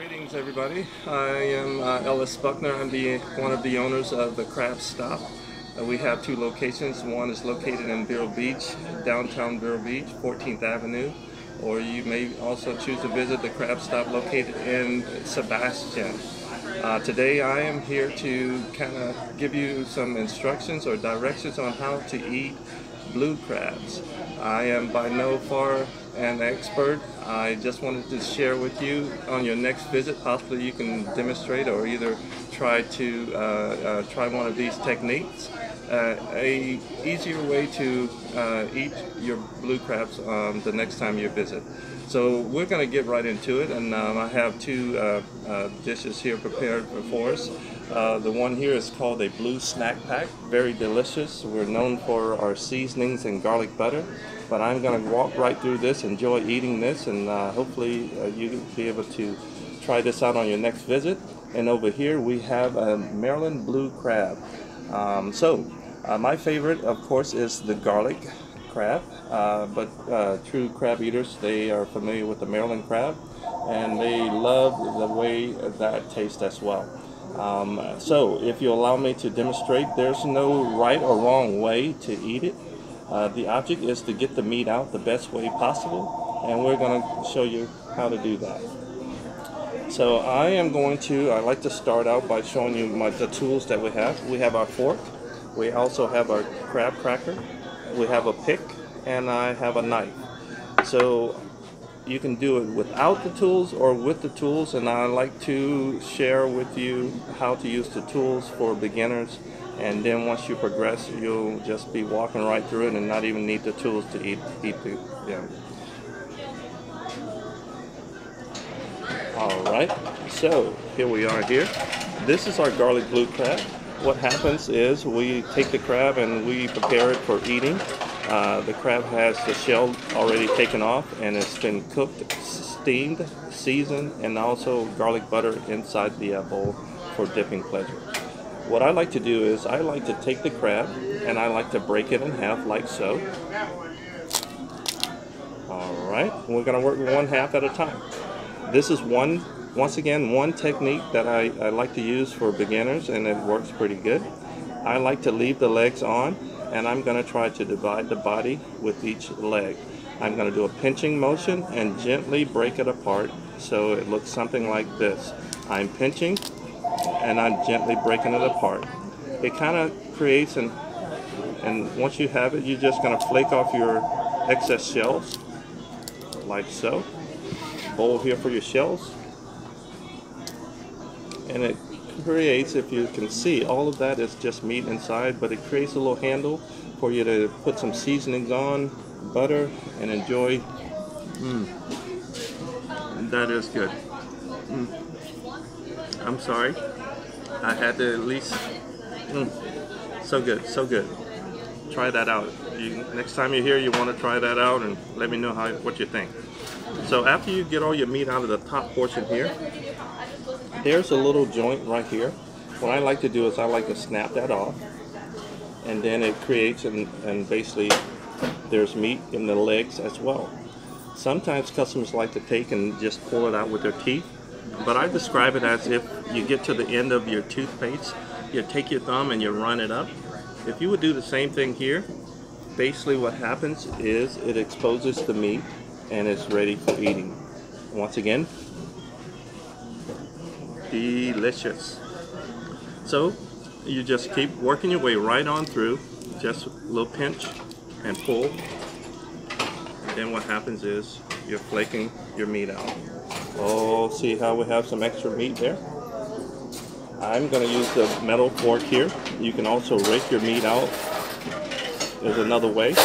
Greetings everybody, I am Ellis Buckner. I'm one of the owners of the Crab Stop. We have two locations. One is located in Vero Beach, downtown Vero Beach, 14th Avenue. Or you may also choose to visit the Crab Stop located in Sebastian. Today I am here to kind of give you some instructions or directions on how to eat blue crabs. I am by no far an expert. I just wanted to share with you on your next visit. Possibly you can demonstrate or either try to try one of these techniques. A easier way to eat your blue crabs the next time you visit. So we're going to get right into it, and I have two dishes here prepared for us. The one here is called a blue snack pack, very delicious. We're known for our seasonings and garlic butter, but I'm going to walk right through this, enjoy eating this, and hopefully you'll be able to try this out on your next visit. And over here we have a Maryland blue crab. My favorite, of course, is the garlic crab, but true crab eaters, they are familiar with the Maryland crab, and they love the way that tastes as well. So if you allow me to demonstrate, there's no right or wrong way to eat it. The object is to get the meat out the best way possible, and we're going to show you how to do that. So I like to start out by showing you the tools that we have. We have our fork, we also have our crab cracker, we have a pick, and I have a knife. So you can do it without the tools or with the tools, and I like to share with you how to use the tools for beginners, and then once you progress you'll just be walking right through it and not even need the tools to eat the Alright, so here we are here. This is our garlic blue crab. What happens is we take the crab and we prepare it for eating. The crab has the shell already taken off, and it's been cooked, steamed, seasoned, and also garlic butter inside the bowl for dipping pleasure. What I like to do is I like to take the crab and I like to break it in half like so. Alright, we're going to work one half at a time. This is once again one technique that I like to use for beginners, and it works pretty good. I like to leave the legs on, and I'm going to try to divide the body with each leg. I'm going to do a pinching motion and gently break it apart so it looks something like this. I'm pinching and I'm gently breaking it apart. It kind of creates and once you have it, you're just going to flake off your excess shells like so. Bowl here for your shells. And it creates, if you can see, all of that is just meat inside, but it creates a little handle for you to put some seasonings on, butter, and enjoy. That is good. I'm sorry, I had to at least. So good, so good. Try that out. Next time you're here, you want to try that out and let me know what you think. So after you get all your meat out of the top portion here, there's a little joint right here. What I like to do is I like to snap that off, and then it creates and basically there's meat in the legs as well. Sometimes customers like to take and just pull it out with their teeth, but I describe it as if you get to the end of your toothpaste, you take your thumb and you run it up. If you would do the same thing here, basically what happens is it exposes the meat and it's ready for eating. Once again, delicious. So you just keep working your way right on through, just a little pinch and pull, and then what happens is you're flaking your meat out. Oh, see how we have some extra meat there? I'm going to use the metal fork here. You can also rake your meat out. There's another way.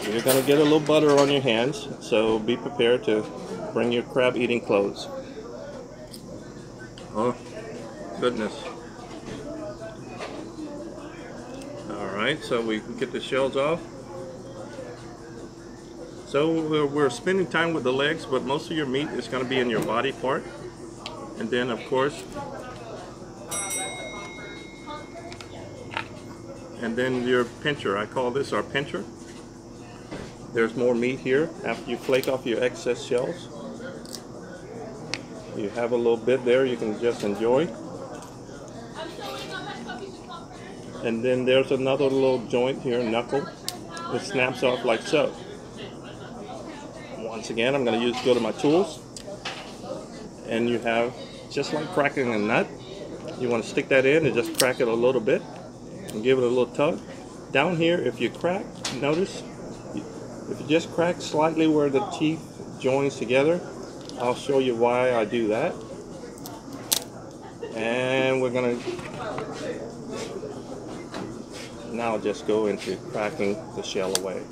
You're going to get a little butter on your hands, so be prepared to bring your crab eating clothes. Oh, goodness. Alright, so we get the shells off. So we're spending time with the legs, but most of your meat is going to be in your body part. And then, of course, and then your pincher. I call this our pincher. There's more meat here after you flake off your excess shells. You have a little bit there you can just enjoy. And then there's another little joint here, knuckle. It snaps off like so. Once again, I'm going to go to my tools. And you have, just like cracking a nut, you want to stick that in and just crack it a little bit and give it a little tug. Down here, if you crack, notice, if you just crack slightly where the teeth joins together, I'll show you why I do that. And we're going to now just go into cracking the shell away.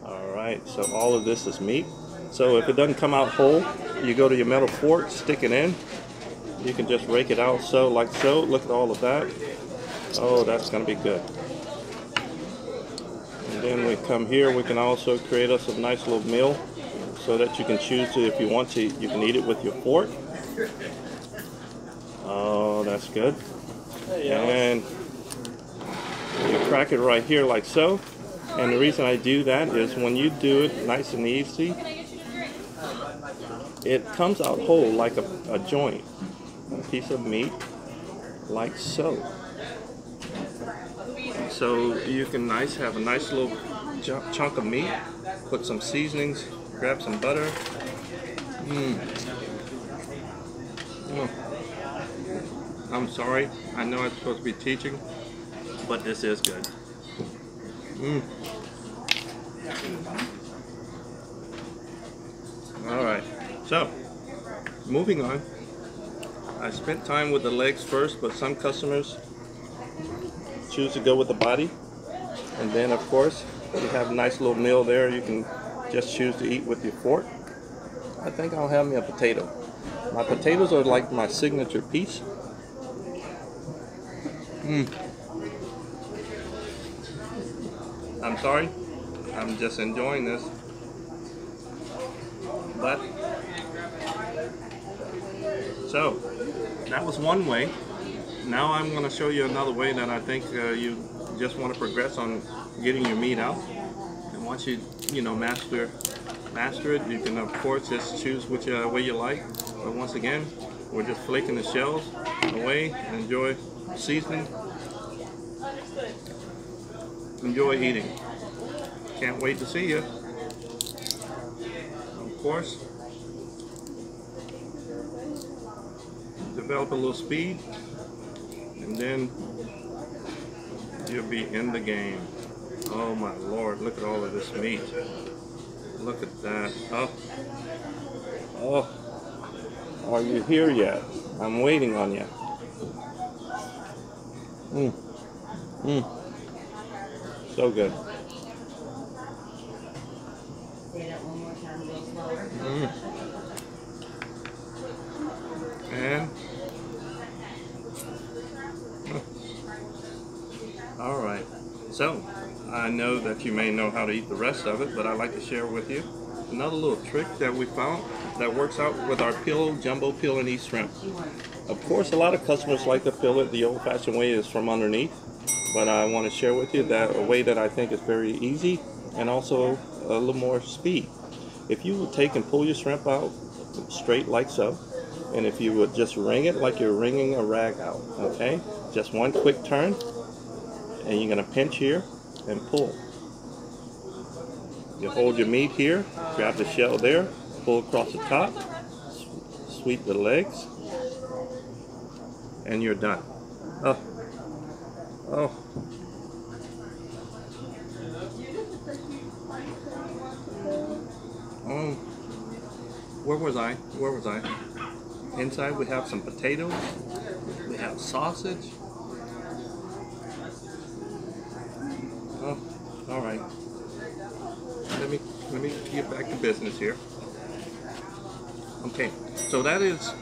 Alright, so all of this is meat. So if it doesn't come out whole, you go to your metal fork, stick it in. You can just rake it out so, like so. Look at all of that. Oh, that's going to be good. And then we come here, we can also create us a nice little meal so that you can choose to, if you want to, you can eat it with your fork. Oh, that's good. And you crack it right here like so. And the reason I do that is when you do it nice and easy, it comes out whole like a joint, a piece of meat, like so. So you can have a nice little chunk of meat, put some seasonings, grab some butter. I'm sorry, I know I'm supposed to be teaching, but this is good. Alright, so moving on. I spent time with the legs first, but some customers choose to go with the body. And then of course, you have a nice little meal there. You can just choose to eat with your fork. I think I'll have me a potato. My potatoes are like my signature piece. I'm sorry, I'm just enjoying this. But, so, that was one way. Now I'm going to show you another way that I think you just want to progress on getting your meat out. And once you master it, you can of course just choose which way you like. But once again, we're just flaking the shells away and enjoy seasoning. Enjoy eating. Can't wait to see you. Of course, develop a little speed, and then you'll be in the game. Oh my Lord, look at all of this meat. Look at that. Oh, are you here yet? I'm waiting on you. So good. And all right, so I know that you may know how to eat the rest of it, but I'd like to share with you another little trick that we found that works out with our jumbo peel and eat shrimp. Of course, a lot of customers like to peel it the old-fashioned way, is from underneath, but I want to share with you that a way that I think is very easy and also a little more speed. If you would take and pull your shrimp out straight like so, and if you would just wring it like you're wringing a rag out, okay? Just one quick turn, and you're going to pinch here and pull. You hold your meat here, grab the shell there, pull across the top, sweep the legs, and you're done. Oh. Where was I? Inside we have some potatoes, we have sausage. Oh, all right. Let me get back to business here. Okay, so that is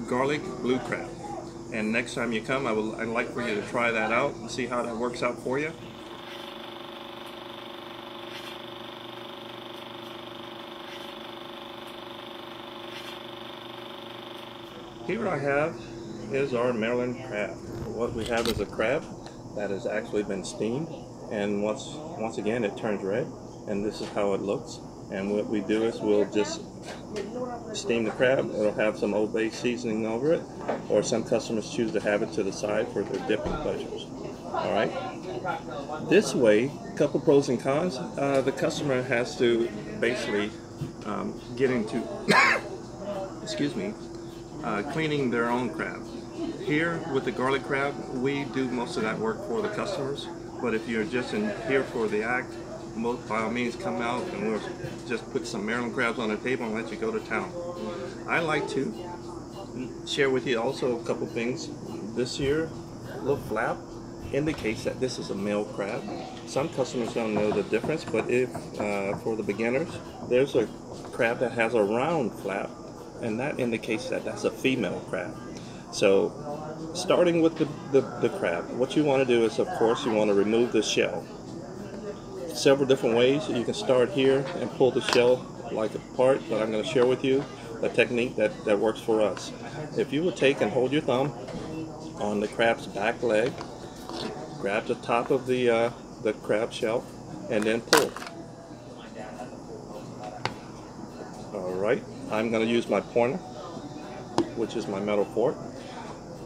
garlic blue crab. And next time you come, I'd like for you to try that out and see how that works out for you. Here I have is our Maryland crab. What we have is a crab that has actually been steamed, and once again it turns red. and this is how it looks. And what we do is we'll just steam the crab. It'll have some Old Bay seasoning over it, or some customers choose to have it to the side for their dipping pleasures. All right. This way, a couple pros and cons. The customer has to basically get into, excuse me, cleaning their own crab. Here with the garlic crab, we do most of that work for the customers. But if you're just in here for the act, by all means come out and we'll just put some Maryland crabs on the table and let you go to town. I like to share with you also a couple things. This here little flap indicates that this is a male crab. Some customers don't know the difference, but if for the beginners, there's a crab that has a round flap, and that indicates that that's a female crab. So starting with the crab, what you want to do is, of course, you want to remove the shell. Several different ways. You can start here and pull the shell like apart, but I'm going to share with you a technique that works for us. If you would take and hold your thumb on the crab's back leg, grab the top of the crab shell, and then pull. Alright, I'm going to use my pointer, which is my metal fork.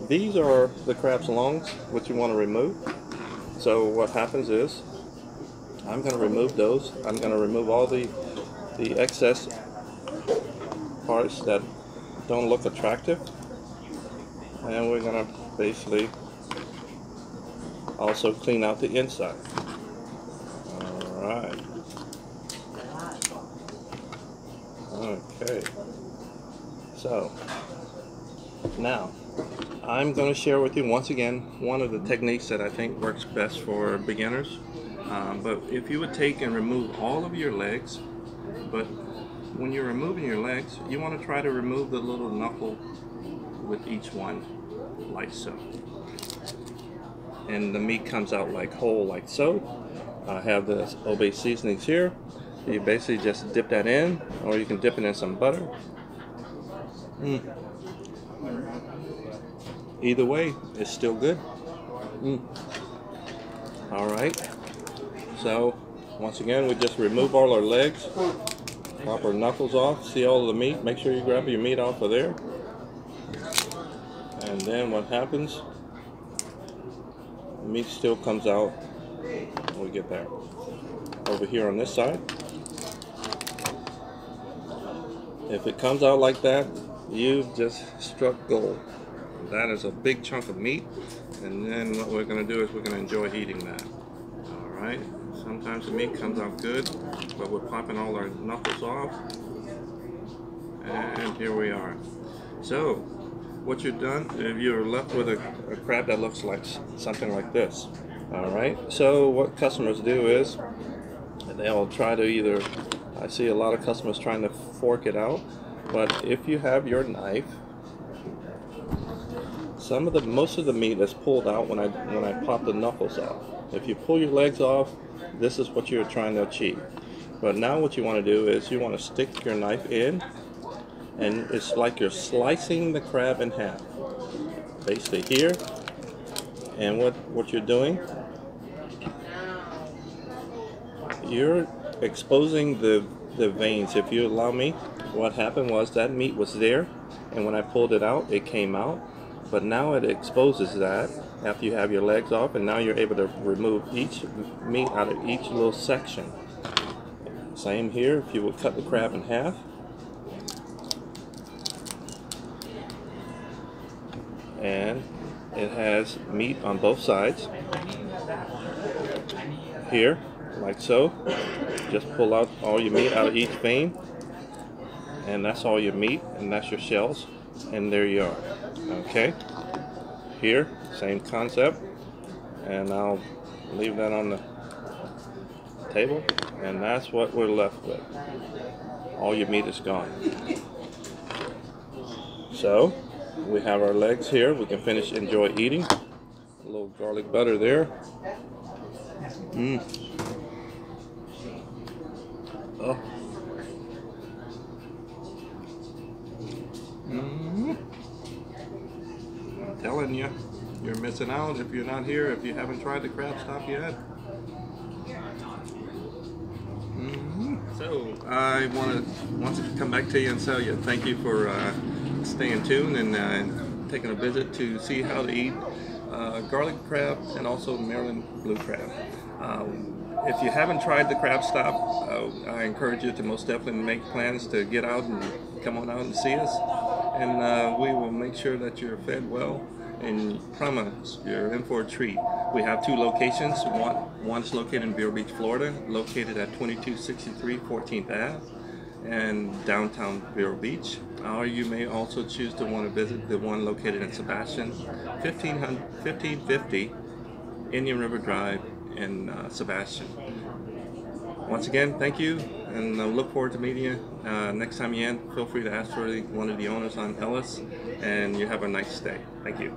These are the crab's lungs, which you want to remove. So what happens is, I'm going to remove those. I'm going to remove all the excess parts that don't look attractive. And we're going to basically also clean out the inside. Alright. Okay. So, now, I'm going to share with you once again one of the techniques that I think works best for beginners. But if you would take and remove all of your legs, but when you're removing your legs, you want to try to remove the little knuckle with each one, like so. And the meat comes out like whole, like so. I have the Old Bay seasonings here. You basically just dip that in, or you can dip it in some butter. Either way, it's still good. Alright, so once again, we just remove all our legs, pop our knuckles off, see all of the meat, make sure you grab your meat off of there. And then what happens, the meat still comes out when we get there. Over here on this side, if it comes out like that, you've just struck gold. That is a big chunk of meat, and then what we're going to do is we're going to enjoy eating that. Alright, sometimes the meat comes out good, but we're popping all our knuckles off, and here we are. So, what you've done, if you're left with a crab that looks like something like this. Alright, so what customers do is, they'll try to either, I see a lot of customers trying to fork it out, but if you have your knife, most of the meat is pulled out when I pop the knuckles off. If you pull your legs off, this is what you're trying to achieve. But now what you want to do is you want to stick your knife in, and it's like you're slicing the crab in half. Basically here, and what you're doing, you're exposing the veins. If you allow me, what happened was that meat was there, and when I pulled it out, it came out. But now it exposes that after you have your legs off, and now you're able to remove each meat out of each little section. Same here, if you would cut the crab in half. And it has meat on both sides. Here, like so. Just pull out all your meat out of each vein. And that's all your meat, and that's your shells. And there you are. Okay, here, same concept, and I'll leave that on the table, and that's what we're left with. All your meat is gone. So, we have our legs here. We can enjoy eating. A little garlic butter there. Oh. I'm telling you, you're missing out if you're not here, if you haven't tried the crab stop yet. So I want to come back to you and tell you thank you for staying tuned and taking a visit to see how to eat garlic crab and also Maryland blue crab. If you haven't tried the crab stop, I encourage you to most definitely make plans to get out and come on out and see us, and we will make sure that you're fed well and promise you're in for a treat. We have two locations. One is located in Vero Beach, Florida, located at 2263 14th Ave and downtown Vero Beach. Or you may also choose to want to visit the one located in Sebastian, 1550 Indian River Drive in Sebastian. Once again, thank you, and I look forward to meeting you. Next time you're in, feel free to ask for one of the owners on Ellis, and you have a nice stay. Thank you.